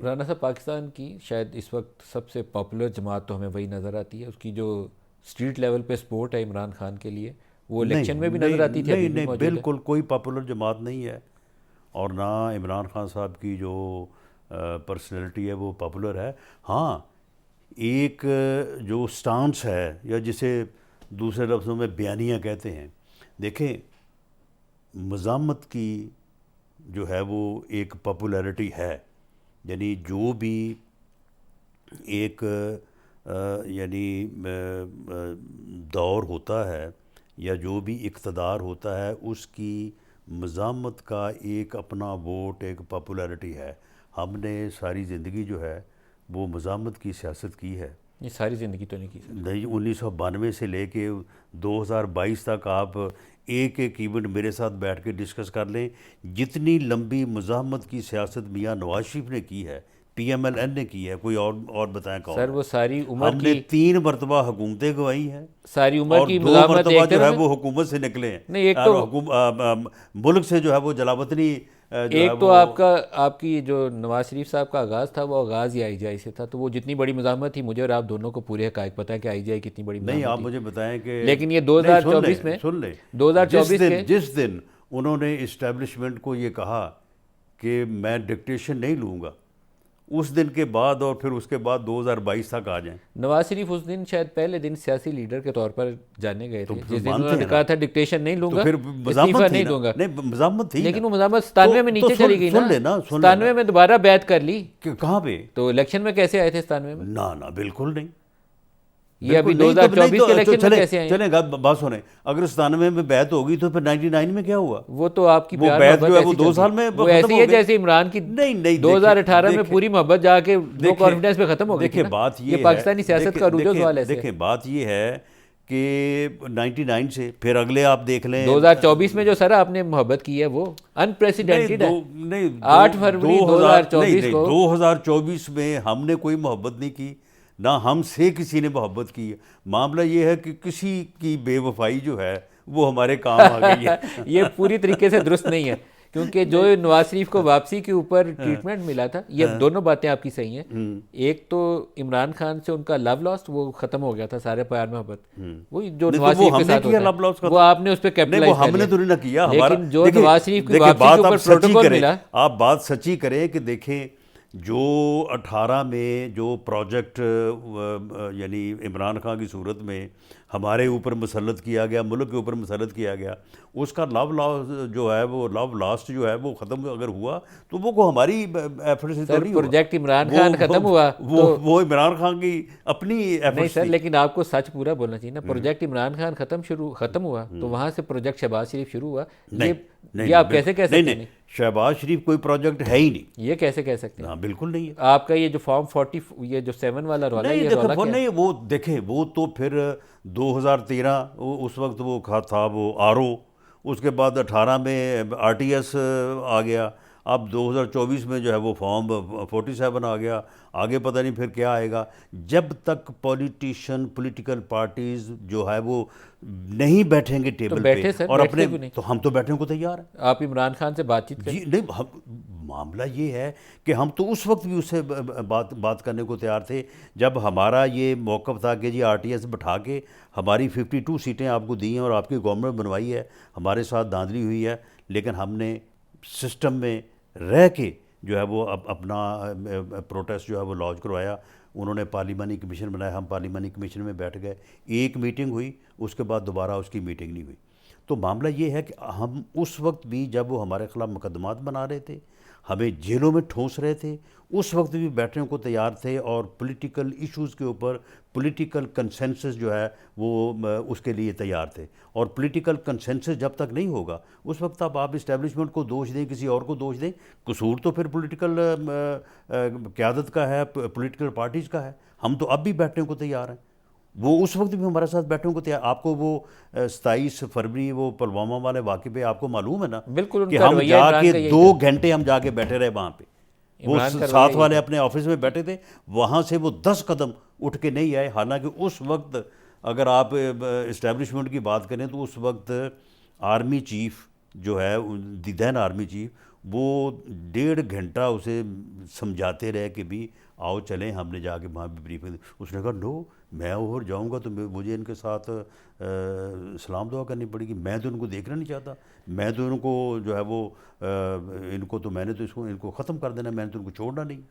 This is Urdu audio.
رانا صاحب، پاکستان کی شاید اس وقت سب سے پاپولر جماعت تو ہمیں وہی نظر آتی ہے. اس کی جو اسٹریٹ لیول پہ سپورٹ ہے عمران خان کے لیے، وہ نہیں الیکشن میں بھی نہیں نظر آتی تھی، ابھی نہیں بھی نہیں، موجود ہے. بالکل کوئی پاپولر جماعت نہیں ہے، اور نہ عمران خان صاحب کی جو پرسنالٹی ہے وہ پاپولر ہے. ہاں، ایک جو سٹانس ہے، یا جسے دوسرے لفظوں میں بیانیہ کہتے ہیں، دیکھیں مزاحمت کی جو ہے وہ ایک پاپولیرٹی ہے. یعنی جو بھی ایک یعنی دور ہوتا ہے، یا جو بھی اقتدار ہوتا ہے، اس کی مزاحمت کا ایک اپنا ووٹ، ایک پاپولیرٹی ہے. ہم نے ساری زندگی جو ہے وہ مزاحمت کی سیاست کی ہے. یہ ساری زندگی تو نہیں کی سر. نہیں، 1992 سے لے کے 2022 تک آپ ایک ایک ایونٹ میرے ساتھ بیٹھ کے ڈسکس کر لیں. جتنی لمبی مزاحمت کی سیاست میاں نواز شریف نے کی ہے، پی ایم ایل این نے کی ہے، کوئی اور بتائیں کون سر ہے؟ وہ ساری عمر ہم نے کی 3 مرتبہ حکومتیں گوائی ہیں، ساری عمر اور کی 2 مزاحمت مرتبہ ایک جو ہے طرف ہے. وہ حکومت سے نکلے ہیں، نہیں، ایک اور تو ملک سے جو ہے وہ جلاوطنی جو ہے ایک تو وہ. آپ کی جو نواز شریف صاحب کا آغاز تھا، وہ آغاز ہی آئی جے آئی سے تھا. تو وہ جتنی بڑی مزاحمت تھی، مجھے اور آپ دونوں کو پورے حقائق پتہ ہے کہ آئی جے آئی کتنی بڑی نہیں، مزاحمت آپ تھی. مجھے بتائیں کہ لیکن یہ نہیں، سن لیں 2024 میں سن لیں 2024 کے جس دن انہوں نے اسٹیبلشمنٹ کو یہ کہا کہ میں ڈکٹیشن نہیں لوں گا، اس دن کے بعد اور پھر اس کے بعد 2022 تک آ جائیں نواز شریف اس دن شاید پہلے دن سیاسی لیڈر کے طور پر جانے گئے تو تھے، پھر جس دن انہوں مانتے نے ہیں نا. کہا تھا ڈکٹیشن نہیں لوں تو گا، پھر استعفیٰ مزاحمت تھی نہیں نا. دوں گا. نہیں، مزاحمت تھی نا. لیکن وہ مزاحمت 97 میں نیچے چلی گئی نا. سن لینا 97 میں دوبارہ بیعت کر لی، کہ کہاں پہ؟ تو الیکشن میں کیسے آئے تھے 97 میں؟ نہ بالکل نہیں، یہ ابھی بالکل نہیں. تو نہیں 2024 کے تو الیکشن میں چلیں کیسے آئے ہیں؟ چلیں بات سنیں. اگر 97 میں بیعت ہوگی تو پھر 99 میں کیا ہوا؟ وہ تو آپ کی وہ پیار بیعت محبت جو ہے وہ ایسی 2 چلتی سال ہے. میں وہ ختم ایسی ہے ہو گئی. جیسے عمران کی نہیں نہیں، 2018 میں پوری محبت جا کے لو کانفیڈنس پہ ختم ہو گئی تھی دیکھیں نا. بات یہ یہ پاکستانی ہے، سیاست کا عروج و زوال ایسے ہے. دیکھیں بات یہ ہے کہ 99 سے پھر اگلے آپ دیکھ لیں 2024 میں جو سر آپ نے محبت کی ہے وہ انپریسیڈنٹڈ ہے. نہیں 8 فروری 2024 کو 2024 میں ہم نے کوئی محبت نہیں کی، نہ ہم سے کسی نے محبت کی. معاملہ یہ ہے کہ کسی کی بے وفائی جو ہے وہ ہمارے کام آ گئی ہے. یہ پوری طریقے سے درست نہیں ہے، کیونکہ جو نواز شریف کو واپسی کے اوپر ٹریٹمنٹ ملا تھا، یہ دونوں باتیں آپ کی صحیح ہیں. ایک تو عمران خان سے ان کا لو لاسٹ وہ ختم ہو گیا تھا، سارے پیار محبت وہی جو نہیں، نواز تو وہ شریف کے ہم نے ساتھ کیا ہوتا لب لاس ہے، کا؟ وہ آپ نے اس پہ نہیں، کیپٹلائز وہ کر ہم نے لیا. تو نہیں کیا. ہمارا لیکن جو دیکھیں نواز شریف کی دیکھیں واپسی بات کے آپ اوپر سچی پروٹوکول کریں، ملا. آپ بات سچی کریں کہ دیکھیں جو 18 میں جو پروجیکٹ یعنی عمران خان کی صورت میں ہمارے اوپر مسلط کیا گیا، ملک کے اوپر مسلط کیا گیا، اس کا لو لاس جو ہے وہ لو لاسٹ جو ہے وہ ختم اگر ہوا تو وہ ہماری ایفرٹ سے تو سر نہیں ہوا. پروجیکٹ عمران خان ختم ہوا تو وہ عمران خان کی اپنی نہیں ایفرٹس سر، تھی. لیکن آپ کو سچ پورا بولنا چاہیے نا. پروجیکٹ عمران خان ختم ہوا تو وہاں سے پروجیکٹ شہباز شریف شروع ہوا. نہیں نہیں یہ آپ بالکل کیسے کہہ نہیں سکتے نہیں، ہیں؟ شہباز شریف کوئی پروجیکٹ ہے ہی نہیں. یہ کیسے کہہ سکتے ہیں؟ ہاں بالکل نہیں ہے. آپ کا یہ جو فارم 40 یہ جو 7 والا رولا ہے، نہیں یہ دیکھو رولا وہ کیا ہے؟ نہیں، وہ دیکھیں وہ تو پھر 2013 اس وقت وہ تھا وہ آر او، اس کے بعد 18 میں آر ٹی ایس آ گیا، اب 2024 میں جو ہے وہ فارم 47 آ گیا. آگے پتہ نہیں پھر کیا آئے گا. جب تک پولیٹیکل پارٹیز جو ہے وہ نہیں بیٹھیں گے تو ٹیبل پہ بیٹھے سر، اور اپنے، بیٹھتے کیوں نہیں؟ تو ہم تو بیٹھنے کو تیار ہیں. آپ عمران خان سے بات چیت کریں. جی نہیں، معاملہ یہ ہے کہ ہم تو اس وقت بھی اس سے بات کرنے کو تیار تھے جب ہمارا یہ موقف تھا کہ جی آر ٹی ایس بٹھا کے ہماری 52 سیٹیں آپ کو دی ہیں اور آپ کی گورنمنٹ بنوائی ہے، ہمارے ساتھ دھاندلی ہوئی ہے، لیکن ہم نے سسٹم میں رہ کے جو ہے وہ اپنا پروٹیسٹ جو ہے وہ لانچ کروایا. انہوں نے پارلیمانی کمیشن بنایا، ہم پارلیمانی کمیشن میں بیٹھ گئے، ایک میٹنگ ہوئی، اس کے بعد دوبارہ اس کی میٹنگ نہیں ہوئی. تو معاملہ یہ ہے کہ ہم اس وقت بھی جب وہ ہمارے خلاف مقدمات بنا رہے تھے، ہمیں جیلوں میں ٹھونس رہے تھے، اس وقت بھی بیٹھنے کو تیار تھے اور پولیٹیکل ایشوز کے اوپر پولیٹیکل کنسنسس جو ہے وہ اس کے لیے تیار تھے. اور پولیٹیکل کنسنسس جب تک نہیں ہوگا اس وقت اب آپ اسٹیبلشمنٹ کو دوش دیں، کسی اور کو دوش دیں، قصور تو پھر پولیٹیکل قیادت کا ہے، پولیٹیکل پارٹیز کا ہے. ہم تو اب بھی بیٹھنے کو تیار ہیں. وہ اس وقت بھی ہمارے ساتھ بیٹھنے کو تیار. آپ کو وہ 27 فروری وہ پلوامہ والے واقعے پہ آپ کو معلوم ہے نا بالکل ان کہ کا ہم رویہ جا عمران کے کا یہی 2 تھا. گھنٹے ہم جا کے بیٹھے رہے وہاں پہ. وہ عمران کا رویہ ساتھ یہی والے تھا. اپنے آفس میں بیٹھے تھے، وہاں سے وہ 10 قدم اٹھ کے نہیں آئے. حالانکہ اس وقت اگر آپ اسٹیبلشمنٹ کی بات کریں تو اس وقت آرمی چیف جو ہے دی دین آرمی چیف وہ 1.5 گھنٹہ اسے سمجھاتے رہے کہ بھی آؤ چلیں، ہم نے جا کے وہاں پہ بریفنگ دی۔ اس نے کہا نو، میں اور جاؤں گا تو مجھے ان کے ساتھ سلام دعا کرنی پڑے گی، میں تو ان کو دیکھنا نہیں چاہتا، میں تو ان کو جو ہے وہ ان کو تو میں نے تو ان کو ختم کر دینا، میں نے تو ان کو چھوڑنا نہیں۔